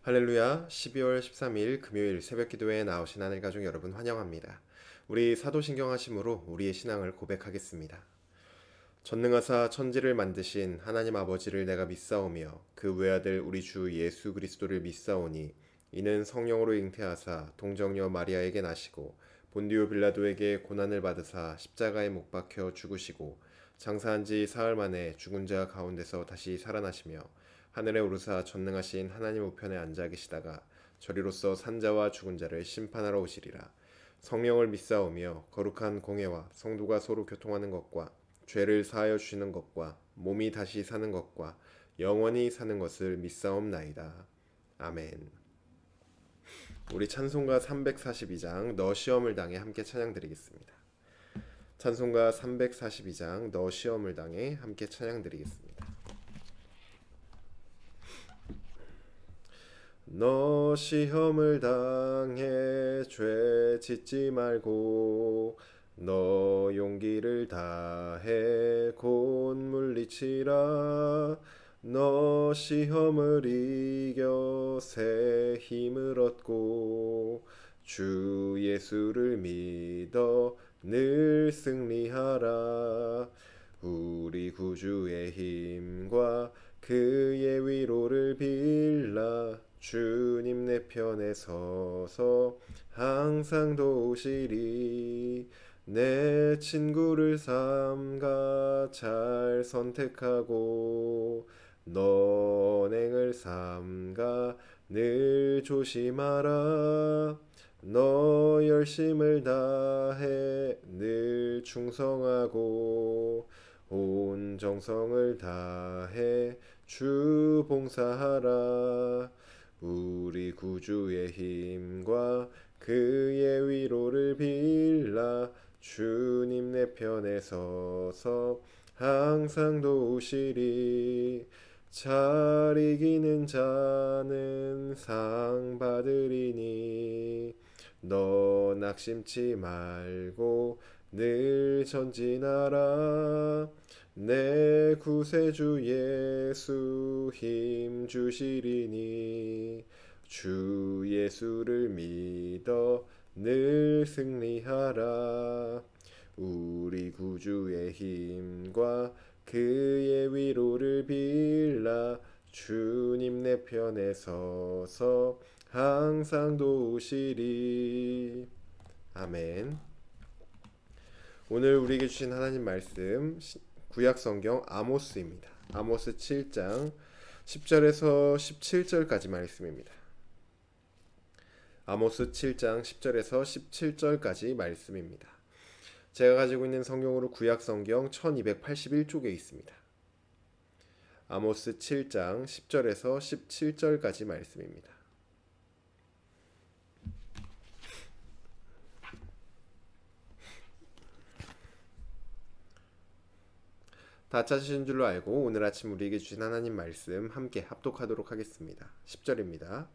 할렐루야. 12월 13일 금요일 새벽기도에 나오신 하늘 가족 여러분 환영합니다. 우리 사도신경 하심으로 우리의 신앙을 고백하겠습니다. 전능하사 천지를 만드신 하나님 아버지를 내가 믿사오며 그 외아들 우리 주 예수 그리스도를 믿사오니 이는 성령으로 잉태하사 동정녀 마리아에게 나시고 본디오 빌라도에게 고난을 받으사 십자가에 못 박혀 죽으시고 장사한 지 사흘 만에 죽은 자 가운데서 다시 살아나시며 하늘에 오르사 전능하신 하나님 우편에 앉아 계시다가 저리로서 산자와 죽은 자를 심판하러 오시리라. 성령을 믿사오며 거룩한 공회와 성도가 서로 교통하는 것과 죄를 사하여 주시는 것과 몸이 다시 사는 것과 영원히 사는 것을 믿사옵나이다. 아멘. 우리 찬송가 342장 너 시험을 당해 함께 찬양드리겠습니다. 찬송가 342장 너 시험을 당해 함께 찬양드리겠습니다. 너 시험을 당해 죄 짓지 말고 너 용기를 다해 곧 물리치라. 너 시험을 이겨 새 힘을 얻고 주 예수를 믿어 늘 승리하라. 우리 구주의 힘과 그의 위로를 빌라. 주님 내 편에 서서 항상 도우시리. 내 친구를 삼가 잘 선택하고 너행을 삼가 늘 조심하라. 너 열심을 다해 늘 충성하고 온 정성을 다해 주 봉사하라. 우리 구주의 힘과 그의 위로를 빌라. 주님 내 편에 서서 항상 도우시리. 잘 이기는 자는 상 받으리니 너 낙심치 말고 늘 전진하라. 내 구세주 예수 힘 주시리니 주 예수를 믿어 늘 승리하라. 우리 구주의 힘과 그의 위로를 빌라. 주님 내 편에 서서 항상 도우시리. 아멘. 오늘 우리에게 주신 하나님 말씀 구약성경 아모스입니다. 아모스 7장 10절에서 17절까지 말씀입니다. 아모스 7장 10절에서 17절까지 말씀입니다. 제가 가지고 있는 성경으로 구약성경 1281쪽에 있습니다. 아모스 7장 10절에서 17절까지 말씀입니다. 다 찾으신 줄로 알고 오늘 아침 우리에게 주신 하나님 말씀 함께 합독하도록 하겠습니다. 10절입니다.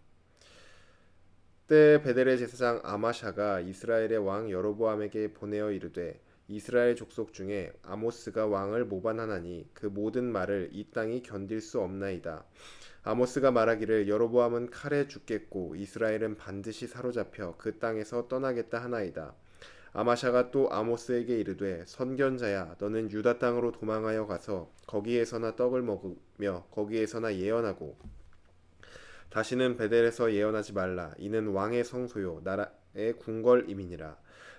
때 베델의 제사장 아마샤가 이스라엘의 왕 여로보암에게 보내어 이르되 이스라엘 족속 중에 아모스가 왕을 모반하나니 그 모든 말을 이 땅이 견딜 수 없나이다. 아모스가 말하기를 여로보암은 칼에 죽겠고 이스라엘은 반드시 사로잡혀 그 땅에서 떠나겠다 하나이다. 아마샤가 또 아모스에게 이르되 선견자야 너는 유다 땅으로 도망하여 가서 거기에서나 떡을 먹으며 거기에서나 예언하고 다시는 베델에서 예언하지 말라. 이는 왕의 성소요 나라의 궁궐임이니라.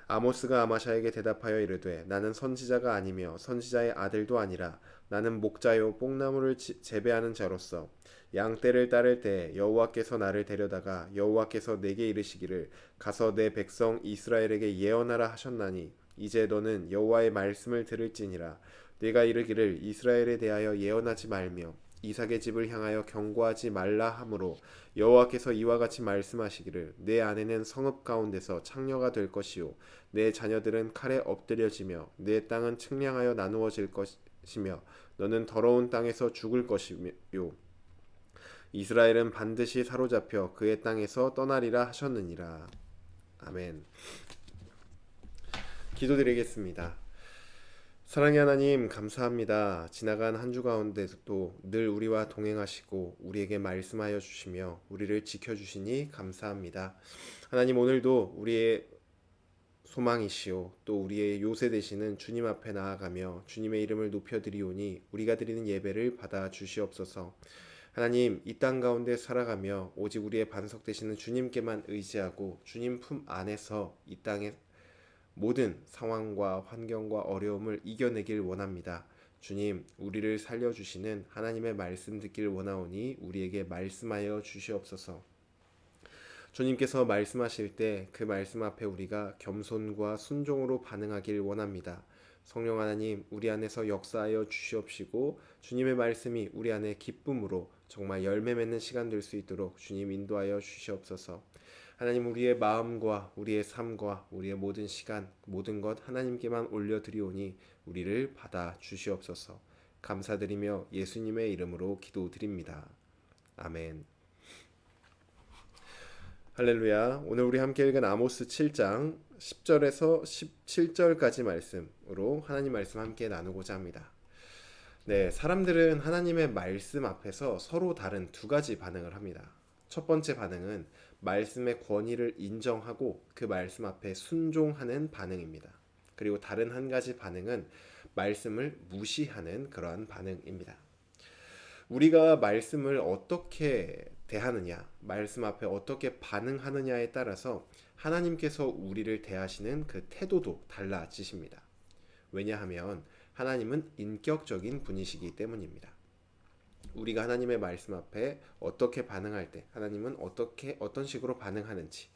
아모스가 아마샤에게 대답하여 이르되 나는 선지자가 아니며 선지자의 아들도 아니라 나는 목자요 뽕나무를 재배하는 자로서 양떼를 따를 때 여호와께서 나를 데려다가 여호와께서 내게 이르시기를 가서 내 백성 이스라엘에게 예언하라 하셨나니 이제 너는 여호와의 말씀을 들을지니라. 네가 이르기를 이스라엘에 대하여 예언하지 말며 이삭의 집을 향하여 경고하지 말라 하므로 여호와께서 이와 같이 말씀하시기를 내 아내는 성읍 가운데서 창녀가 될 것이요 내 자녀들은 칼에 엎드려지며 내 땅은 측량하여 나누어질 것이며 너는 더러운 땅에서 죽을 것이요 이스라엘은 반드시 사로잡혀 그의 땅에서 떠나리라 하셨느니라. 아멘. 기도드리겠습니다. 사랑의 하나님, 감사합니다. 지나간 한 주 가운데서도 늘 우리와 동행하시고 우리에게 말씀하여 주시며 우리를 지켜주시니 감사합니다. 하나님, 오늘도 우리의 소망이시오 또 우리의 요새 되시는 주님 앞에 나아가며 주님의 이름을 높여드리오니 우리가 드리는 예배를 받아 주시옵소서. 하나님, 이 땅 가운데 살아가며 오직 우리의 반석 되시는 주님께만 의지하고 주님 품 안에서 이 땅의 모든 상황과 환경과 어려움을 이겨내길 원합니다. 주님, 우리를 살려주시는 하나님의 말씀 듣길 원하오니 우리에게 말씀하여 주시옵소서. 주님께서 말씀하실 때 그 말씀 앞에 우리가 겸손과 순종으로 반응하길 원합니다. 성령 하나님, 우리 안에서 역사하여 주시옵시고 주님의 말씀이 우리 안에 기쁨으로 정말 열매 맺는 시간 될 수 있도록 주님 인도하여 주시옵소서. 하나님, 우리의 마음과 우리의 삶과 우리의 모든 시간, 모든 것 하나님께만 올려드리오니 우리를 받아 주시옵소서. 감사드리며 예수님의 이름으로 기도드립니다. 아멘. 할렐루야. 오늘 우리 함께 읽은 아모스 7장 10절에서 17절까지 말씀으로 하나님 말씀 함께 나누고자 합니다. 네, 사람들은 하나님의 말씀 앞에서 서로 다른 두 가지 반응을 합니다. 첫 번째 반응은 말씀의 권위를 인정하고 그 말씀 앞에 순종하는 반응입니다. 그리고 다른 한 가지 반응은 말씀을 무시하는 그러한 반응입니다. 우리가 말씀을 어떻게 대하느냐, 말씀 앞에 어떻게 반응하느냐에 따라서 하나님께서 우리를 대하시는 그 태도도 달라지십니다. 왜냐하면 하나님은 인격적인 분이시기 때문입니다. 우리가 하나님의 말씀 앞에 어떻게 반응할 때 하나님은 어떤 식으로 반응하는지,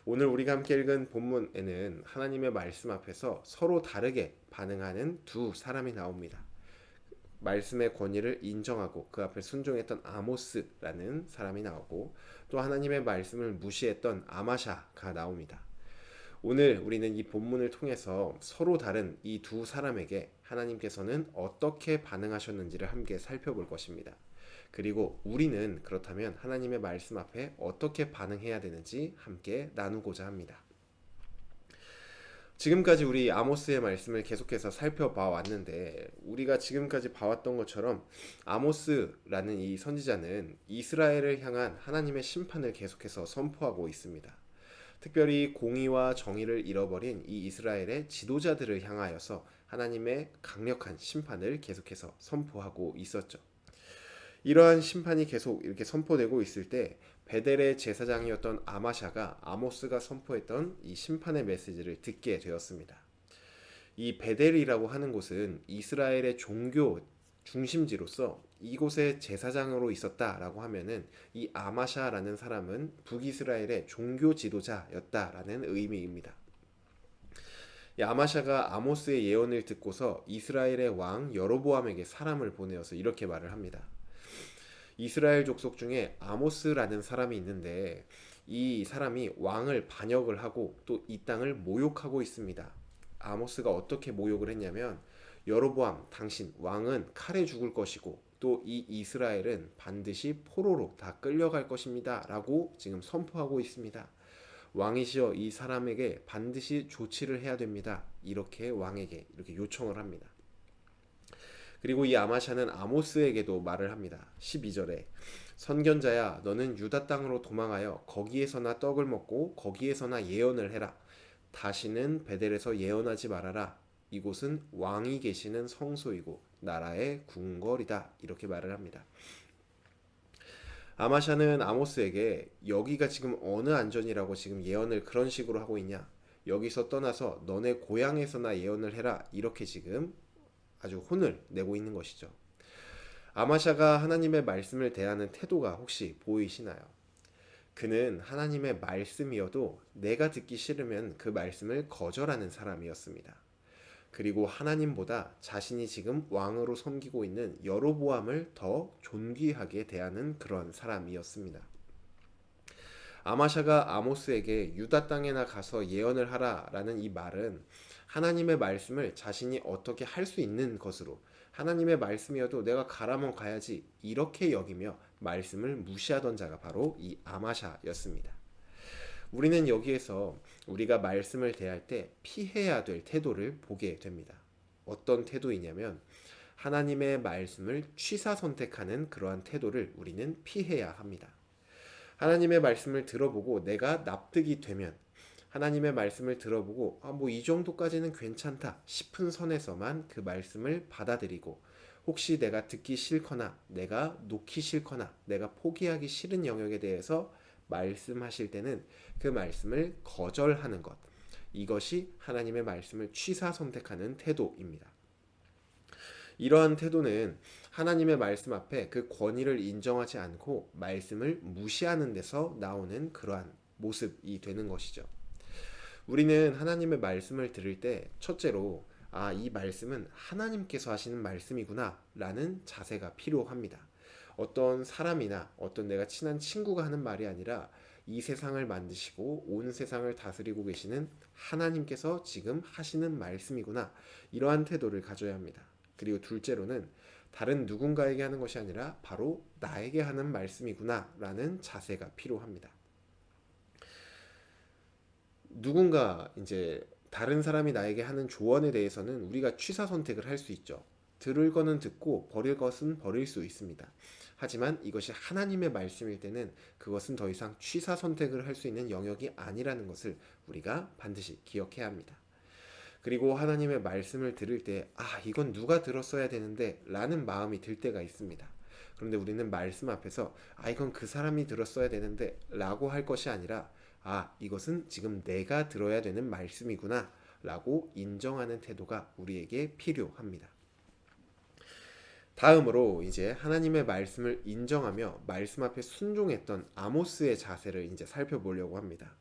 오늘 우리가 함께 읽은 본문에는 하나님의 말씀 앞에서 서로 다르게 반응하는 두 사람이 나옵니다. 말씀의 권위를 인정하고 그 앞에 순종했던 아모스라는 사람이 나오고, 또 하나님의 말씀을 무시했던 아마샤가 나옵니다. 오늘 우리는 이 본문을 통해서 서로 다른 이 두 사람에게 하나님께서는 어떻게 반응하셨는지를 함께 살펴볼 것입니다. 그리고 우리는 그렇다면 하나님의 말씀 앞에 어떻게 반응해야 되는지 함께 나누고자 합니다. 지금까지 우리 아모스의 말씀을 계속해서 살펴봐 왔는데, 우리가 지금까지 봐왔던 것처럼 아모스라는 이 선지자는 이스라엘을 향한 하나님의 심판을 계속해서 선포하고 있습니다. 특별히 공의와 정의를 잃어버린 이 이스라엘의 지도자들을 향하여서 하나님의 강력한 심판을 계속해서 선포하고 있었죠. 이러한 심판이 계속 이렇게 선포되고 있을 때 베델의 제사장이었던 아마샤가 아모스가 선포했던 이 심판의 메시지를 듣게 되었습니다. 이 베델이라고 하는 곳은 이스라엘의 종교 중심지로서 이곳에 제사장으로 있었다라고 하면은 이 아마샤라는 사람은 북이스라엘의 종교 지도자였다라는 의미입니다. 이 아마샤가 아모스의 예언을 듣고서 이스라엘의 왕 여로보암에게 사람을 보내어서 이렇게 말을 합니다. 이스라엘 족속 중에 아모스라는 사람이 있는데 이 사람이 왕을 반역을 하고 또 이 땅을 모욕하고 있습니다. 아모스가 어떻게 모욕을 했냐면, 여로보암 당신 왕은 칼에 죽을 것이고 또 이 이스라엘은 반드시 포로로 다 끌려갈 것입니다 라고 지금 선포하고 있습니다. 왕이시여, 이 사람에게 반드시 조치를 해야 됩니다. 이렇게 왕에게 이렇게 요청을 합니다. 그리고 이 아마샤는 아모스에게도 말을 합니다. 12절에 선견자야, 너는 유다 땅으로 도망하여 거기에서나 떡을 먹고 거기에서나 예언을 해라. 다시는 베델에서 예언하지 말아라. 이곳은 왕이 계시는 성소이고 나라의 궁궐이다. 이렇게 말을 합니다. 아마샤는 아모스에게 여기가 지금 어느 안전이라고 지금 예언을 그런 식으로 하고 있냐, 여기서 떠나서 너네 고향에서나 예언을 해라. 이렇게 지금 아주 혼을 내고 있는 것이죠. 아마샤가 하나님의 말씀을 대하는 태도가 혹시 보이시나요? 그는 하나님의 말씀이어도 내가 듣기 싫으면 그 말씀을 거절하는 사람이었습니다. 그리고 하나님보다 자신이 지금 왕으로 섬기고 있는 여로보암을 더 존귀하게 대하는 그런 사람이었습니다. 아마샤가 아모스에게 유다 땅에나 가서 예언을 하라라는 이 말은 하나님의 말씀을 자신이 어떻게 할 수 있는 것으로, 하나님의 말씀이어도 내가 가라면 가야지 이렇게 여기며 말씀을 무시하던 자가 바로 이 아마샤였습니다. 우리는 여기에서 우리가 말씀을 대할 때 피해야 될 태도를 보게 됩니다. 어떤 태도이냐면 하나님의 말씀을 취사 선택하는 그러한 태도를 우리는 피해야 합니다. 하나님의 말씀을 들어보고 내가 납득이 되면 하나님의 말씀을 들어보고 뭐 이 정도까지는 괜찮다 싶은 선에서만 그 말씀을 받아들이고 혹시 내가 듣기 싫거나 내가 놓기 싫거나 내가 포기하기 싫은 영역에 대해서 말씀하실 때는 그 말씀을 거절하는 것. 이것이 하나님의 말씀을 취사 선택하는 태도입니다. 이러한 태도는 하나님의 말씀 앞에 그 권위를 인정하지 않고 말씀을 무시하는 데서 나오는 그러한 모습이 되는 것이죠. 우리는 하나님의 말씀을 들을 때 첫째로 이 말씀은 하나님께서 하시는 말씀이구나 라는 자세가 필요합니다. 어떤 사람이나 어떤 내가 친한 친구가 하는 말이 아니라 이 세상을 만드시고 온 세상을 다스리고 계시는 하나님께서 지금 하시는 말씀이구나, 이러한 태도를 가져야 합니다. 그리고 둘째로는 다른 누군가에게 하는 것이 아니라 바로 나에게 하는 말씀이구나 라는 자세가 필요합니다. 누군가 이제 다른 사람이 나에게 하는 조언에 대해서는 우리가 취사 선택을 할 수 있죠. 들을 거는 듣고 버릴 것은 버릴 수 있습니다. 하지만 이것이 하나님의 말씀일 때는 그것은 더 이상 취사 선택을 할 수 있는 영역이 아니라는 것을 우리가 반드시 기억해야 합니다. 그리고 하나님의 말씀을 들을 때 이건 누가 들었어야 되는데 라는 마음이 들 때가 있습니다. 그런데 우리는 말씀 앞에서 이건 그 사람이 들었어야 되는데 라고 할 것이 아니라 이것은 지금 내가 들어야 되는 말씀이구나 라고 인정하는 태도가 우리에게 필요합니다. 다음으로 이제 하나님의 말씀을 인정하며 말씀 앞에 순종했던 아모스의 자세를 이제 살펴보려고 합니다.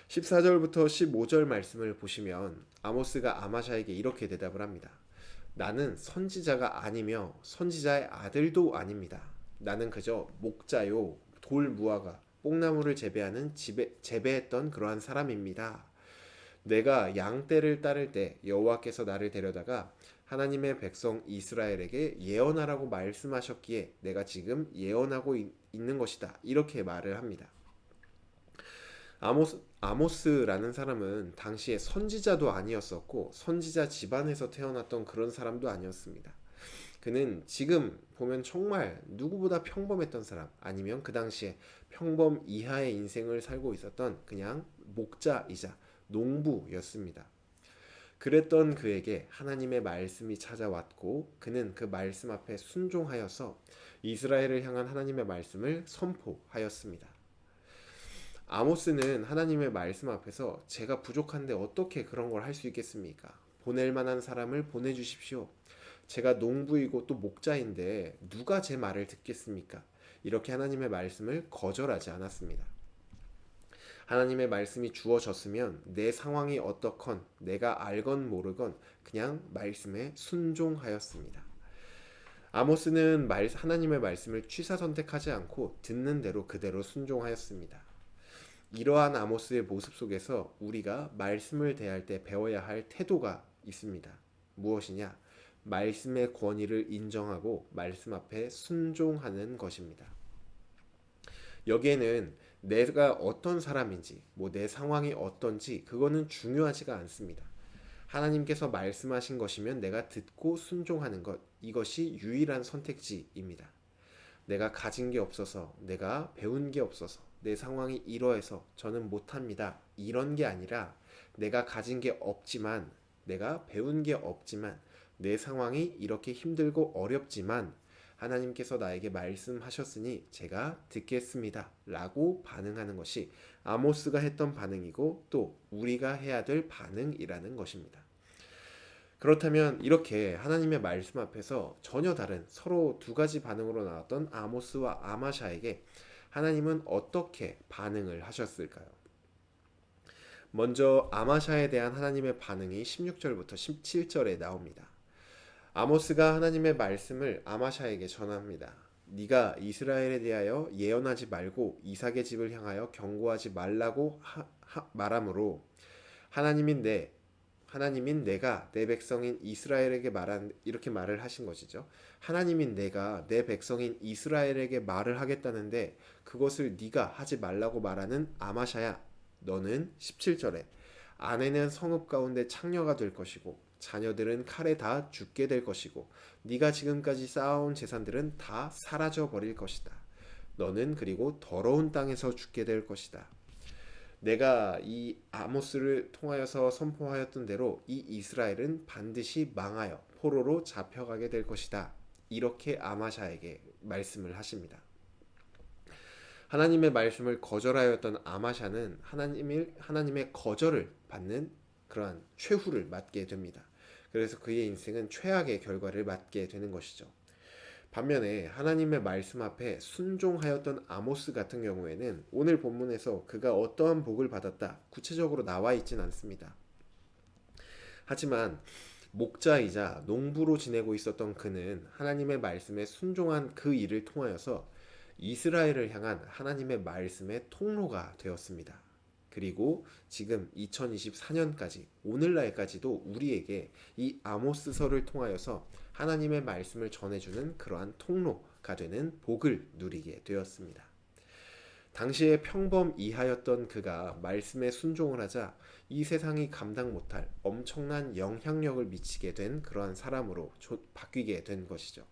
14절부터 15절 말씀을 보시면 아모스가 아마샤에게 이렇게 대답을 합니다. 나는 선지자가 아니며 선지자의 아들도 아닙니다. 나는 그저 목자요 돌 무화과 뽕나무를 재배하는 재배했던 그러한 사람입니다. 내가 양떼를 따를 때 여호와께서 나를 데려다가 하나님의 백성 이스라엘에게 예언하라고 말씀하셨기에 내가 지금 예언하고 있는 것이다. 이렇게 말을 합니다. 아모스라는 사람은 당시에 선지자도 아니었었고 선지자 집안에서 태어났던 그런 사람도 아니었습니다. 그는 지금 보면 정말 누구보다 평범했던 사람, 아니면 그 당시에 평범 이하의 인생을 살고 있었던 그냥 목자이자 농부였습니다. 그랬던 그에게 하나님의 말씀이 찾아왔고 그는 그 말씀 앞에 순종하여서 이스라엘을 향한 하나님의 말씀을 선포하였습니다. 아모스는 하나님의 말씀 앞에서 제가 부족한데 어떻게 그런 걸 할 수 있겠습니까? 보낼 만한 사람을 보내주십시오. 제가 농부이고 또 목자인데 누가 제 말을 듣겠습니까? 이렇게 하나님의 말씀을 거절하지 않았습니다. 하나님의 말씀이 주어졌으면 내 상황이 어떻건 내가 알건 모르건 그냥 말씀에 순종하였습니다. 아모스는 하나님의 말씀을 취사 선택하지 않고 듣는 대로 그대로 순종하였습니다. 이러한 아모스의 모습 속에서 우리가 말씀을 대할 때 배워야 할 태도가 있습니다. 무엇이냐? 말씀의 권위를 인정하고 말씀 앞에 순종하는 것입니다. 여기에는 내가 어떤 사람인지, 내 상황이 어떤지 그거는 중요하지가 않습니다. 하나님께서 말씀하신 것이면 내가 듣고 순종하는 것, 이것이 유일한 선택지입니다. 내가 가진 게 없어서, 내가 배운 게 없어서, 내 상황이 이러해서 저는 못합니다. 이런 게 아니라 내가 가진 게 없지만, 내가 배운 게 없지만, 내 상황이 이렇게 힘들고 어렵지만 하나님께서 나에게 말씀하셨으니 제가 듣겠습니다 라고 반응하는 것이 아모스가 했던 반응이고 또 우리가 해야 될 반응이라는 것입니다. 그렇다면 이렇게 하나님의 말씀 앞에서 전혀 다른 서로 두 가지 반응으로 나왔던 아모스와 아마샤에게 하나님은 어떻게 반응을 하셨을까요? 먼저 아마샤에 대한 하나님의 반응이 16절부터 17절에 나옵니다. 아모스가 하나님의 말씀을 아마샤에게 전합니다. 네가 이스라엘에 대하여 예언하지 말고 이삭의 집을 향하여 경고하지 말라고 말하므로 하나님인 내가 내 백성인 이스라엘에게 이렇게 말을 하신 것이죠. 하나님인 내가 내 백성인 이스라엘에게 말을 하겠다는데 그것을 네가 하지 말라고 말하는 아마샤야, 너는 17절에 아내는 성읍 가운데 창녀가 될 것이고 자녀들은 칼에 다 죽게 될 것이고 네가 지금까지 쌓아온 재산들은 다 사라져 버릴 것이다. 너는 그리고 더러운 땅에서 죽게 될 것이다. 내가 이 아모스를 통하여서 선포하였던 대로 이 이스라엘은 반드시 망하여 포로로 잡혀가게 될 것이다. 이렇게 아마샤에게 말씀을 하십니다. 하나님의 말씀을 거절하였던 아마샤는 하나님의 거절을 받는 그러한 최후를 맞게 됩니다. 그래서 그의 인생은 최악의 결과를 맞게 되는 것이죠. 반면에 하나님의 말씀 앞에 순종하였던 아모스 같은 경우에는 오늘 본문에서 그가 어떠한 복을 받았다 구체적으로 나와 있진 않습니다. 하지만 목자이자 농부로 지내고 있었던 그는 하나님의 말씀에 순종한 그 일을 통하여서 이스라엘을 향한 하나님의 말씀의 통로가 되었습니다. 그리고 지금 2024년까지 오늘날까지도 우리에게 이 아모스서를 통하여서 하나님의 말씀을 전해주는 그러한 통로가 되는 복을 누리게 되었습니다. 당시에 평범 이하였던 그가 말씀에 순종을 하자 이 세상이 감당 못할 엄청난 영향력을 미치게 된 그러한 사람으로 바뀌게 된 것이죠.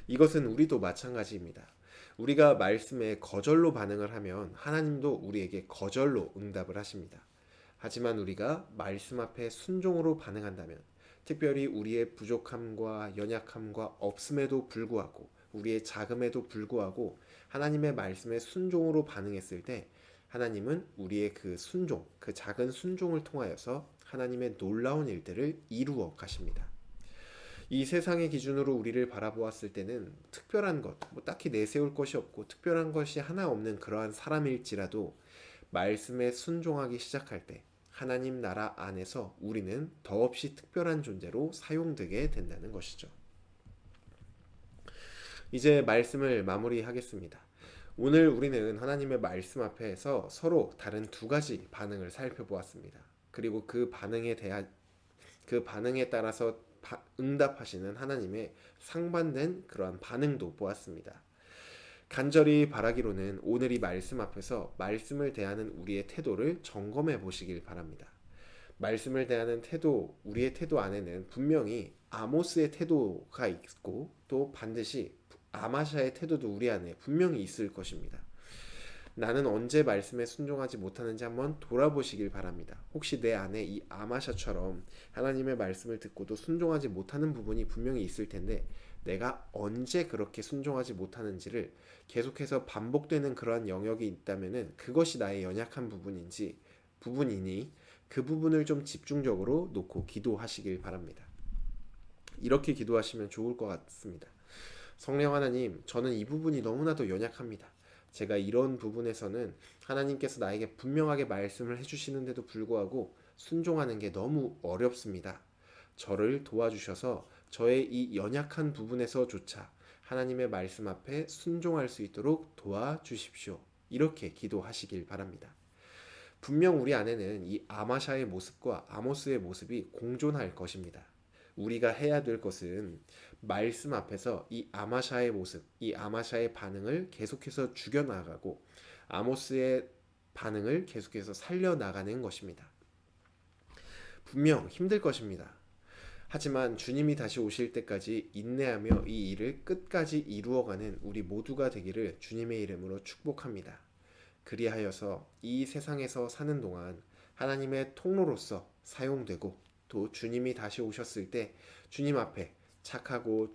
이것은 우리도 마찬가지입니다. 우리가 말씀에 거절로 반응을 하면 하나님도 우리에게 거절로 응답을 하십니다. 하지만 우리가 말씀 앞에 순종으로 반응한다면 특별히 우리의 부족함과 연약함과 없음에도 불구하고 우리의 자금에도 불구하고 하나님의 말씀에 순종으로 반응했을 때 하나님은 우리의 그 순종, 그 작은 순종을 통하여서 하나님의 놀라운 일들을 이루어 가십니다. 이 세상의 기준으로 우리를 바라보았을 때는 특별한 것, 딱히 내세울 것이 없고 특별한 것이 하나 없는 그러한 사람일지라도 말씀에 순종하기 시작할 때 하나님 나라 안에서 우리는 더없이 특별한 존재로 사용되게 된다는 것이죠. 이제 말씀을 마무리하겠습니다. 오늘 우리는 하나님의 말씀 앞에서 서로 다른 두 가지 반응을 살펴보았습니다. 그리고 그 반응에 따라서 응답하시는 하나님의 상반된 그러한 반응도 보았습니다. 간절히 바라기로는 오늘 이 말씀 앞에서 말씀을 대하는 우리의 태도를 점검해 보시길 바랍니다. 말씀을 대하는 태도, 우리의 태도 안에는 분명히 아모스의 태도가 있고 또 반드시 아마샤의 태도도 우리 안에 분명히 있을 것입니다. 나는 언제 말씀에 순종하지 못하는지 한번 돌아보시길 바랍니다. 혹시 내 안에 이 아마샤처럼 하나님의 말씀을 듣고도 순종하지 못하는 부분이 분명히 있을 텐데 내가 언제 그렇게 순종하지 못하는지를 계속해서 반복되는 그러한 영역이 있다면은 그것이 나의 연약한 부분이니 그 부분을 좀 집중적으로 놓고 기도하시길 바랍니다. 이렇게 기도하시면 좋을 것 같습니다. 성령 하나님, 저는 이 부분이 너무나도 연약합니다. 제가 이런 부분에서는 하나님께서 나에게 분명하게 말씀을 해주시는데도 불구하고 순종하는 게 너무 어렵습니다. 저를 도와주셔서 저의 이 연약한 부분에서조차 하나님의 말씀 앞에 순종할 수 있도록 도와주십시오. 이렇게 기도하시길 바랍니다. 분명 우리 안에는 이 아마샤의 모습과 아모스의 모습이 공존할 것입니다. 우리가 해야 될 것은 말씀 앞에서 이 아마샤의 모습, 이 아마샤의 반응을 계속해서 죽여나가고 아모스의 반응을 계속해서 살려나가는 것입니다. 분명 힘들 것입니다. 하지만 주님이 다시 오실 때까지 인내하며 이 일을 끝까지 이루어가는 우리 모두가 되기를 주님의 이름으로 축복합니다. 그리하여서 이 세상에서 사는 동안 하나님의 통로로서 사용되고 또 주님이 다시 오셨을 때 주님 앞에 착하고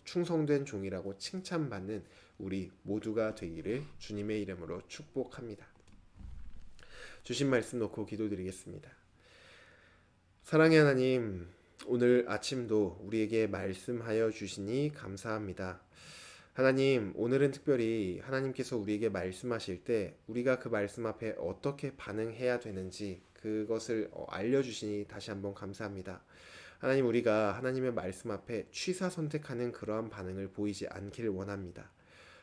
충성된 종이라고 칭찬받는 우리 모두가 되기를 주님의 이름으로 축복합니다. 주신 말씀 놓고 기도드리겠습니다. 사랑의 하나님, 오늘 아침도 우리에게 말씀하여 주시니 감사합니다. 하나님, 오늘은 특별히 하나님께서 우리에게 말씀하실 때 우리가 그 말씀 앞에 어떻게 반응해야 되는지 그것을 알려주시니 다시 한번 감사합니다. 하나님, 우리가 하나님의 말씀 앞에 취사 선택하는 그러한 반응을 보이지 않기를 원합니다.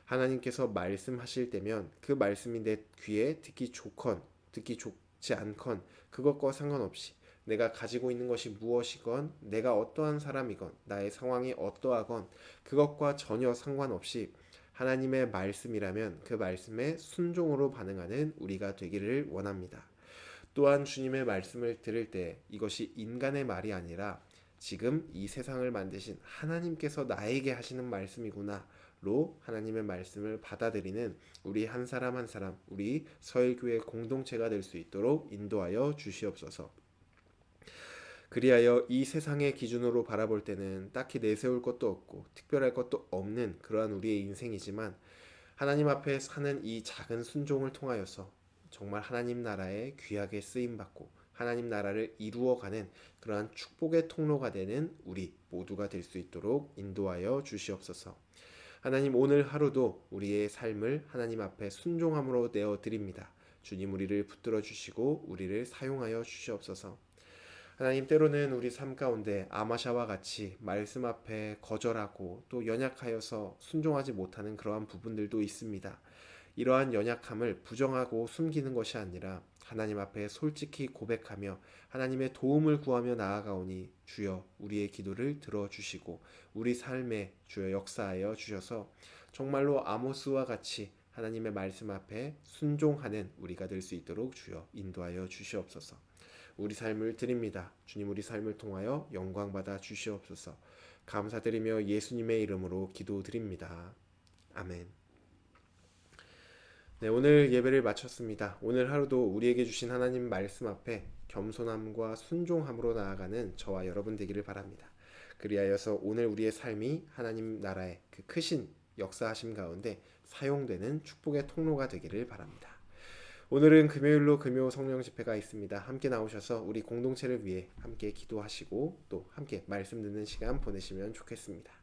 하나님께서 말씀하실 때면 그 말씀이 내 귀에 듣기 좋건 듣기 좋지 않건 그것과 상관없이 내가 가지고 있는 것이 무엇이건 내가 어떠한 사람이건 나의 상황이 어떠하건 그것과 전혀 상관없이 하나님의 말씀이라면 그 말씀에 순종으로 반응하는 우리가 되기를 원합니다. 또한 주님의 말씀을 들을 때 이것이 인간의 말이 아니라 지금 이 세상을 만드신 하나님께서 나에게 하시는 말씀이구나로 하나님의 말씀을 받아들이는 우리 한 사람 한 사람, 우리 서일교회 공동체가 될 수 있도록 인도하여 주시옵소서. 그리하여 이 세상의 기준으로 바라볼 때는 딱히 내세울 것도 없고 특별할 것도 없는 그러한 우리의 인생이지만 하나님 앞에 사는 이 작은 순종을 통하여서 정말 하나님 나라에 귀하게 쓰임받고 하나님 나라를 이루어가는 그러한 축복의 통로가 되는 우리 모두가 될 수 있도록 인도하여 주시옵소서. 하나님, 오늘 하루도 우리의 삶을 하나님 앞에 순종함으로 내어드립니다. 주님, 우리를 붙들어 주시고 우리를 사용하여 주시옵소서. 하나님, 때로는 우리 삶 가운데 아마샤와 같이 말씀 앞에 거절하고 또 연약하여서 순종하지 못하는 그러한 부분들도 있습니다. 이러한 연약함을 부정하고 숨기는 것이 아니라 하나님 앞에 솔직히 고백하며 하나님의 도움을 구하며 나아가오니 주여 우리의 기도를 들어주시고 우리 삶에 주여 역사하여 주셔서 정말로 아모스와 같이 하나님의 말씀 앞에 순종하는 우리가 될 수 있도록 주여 인도하여 주시옵소서. 우리 삶을 드립니다. 주님, 우리 삶을 통하여 영광받아 주시옵소서. 감사드리며 예수님의 이름으로 기도드립니다. 아멘. 네, 오늘 예배를 마쳤습니다. 오늘 하루도 우리에게 주신 하나님 말씀 앞에 겸손함과 순종함으로 나아가는 저와 여러분 되기를 바랍니다. 그리하여서 오늘 우리의 삶이 하나님 나라의 그 크신 역사하심 가운데 사용되는 축복의 통로가 되기를 바랍니다. 오늘은 금요일로 금요 성령 집회가 있습니다. 함께 나오셔서 우리 공동체를 위해 함께 기도하시고 또 함께 말씀 듣는 시간 보내시면 좋겠습니다.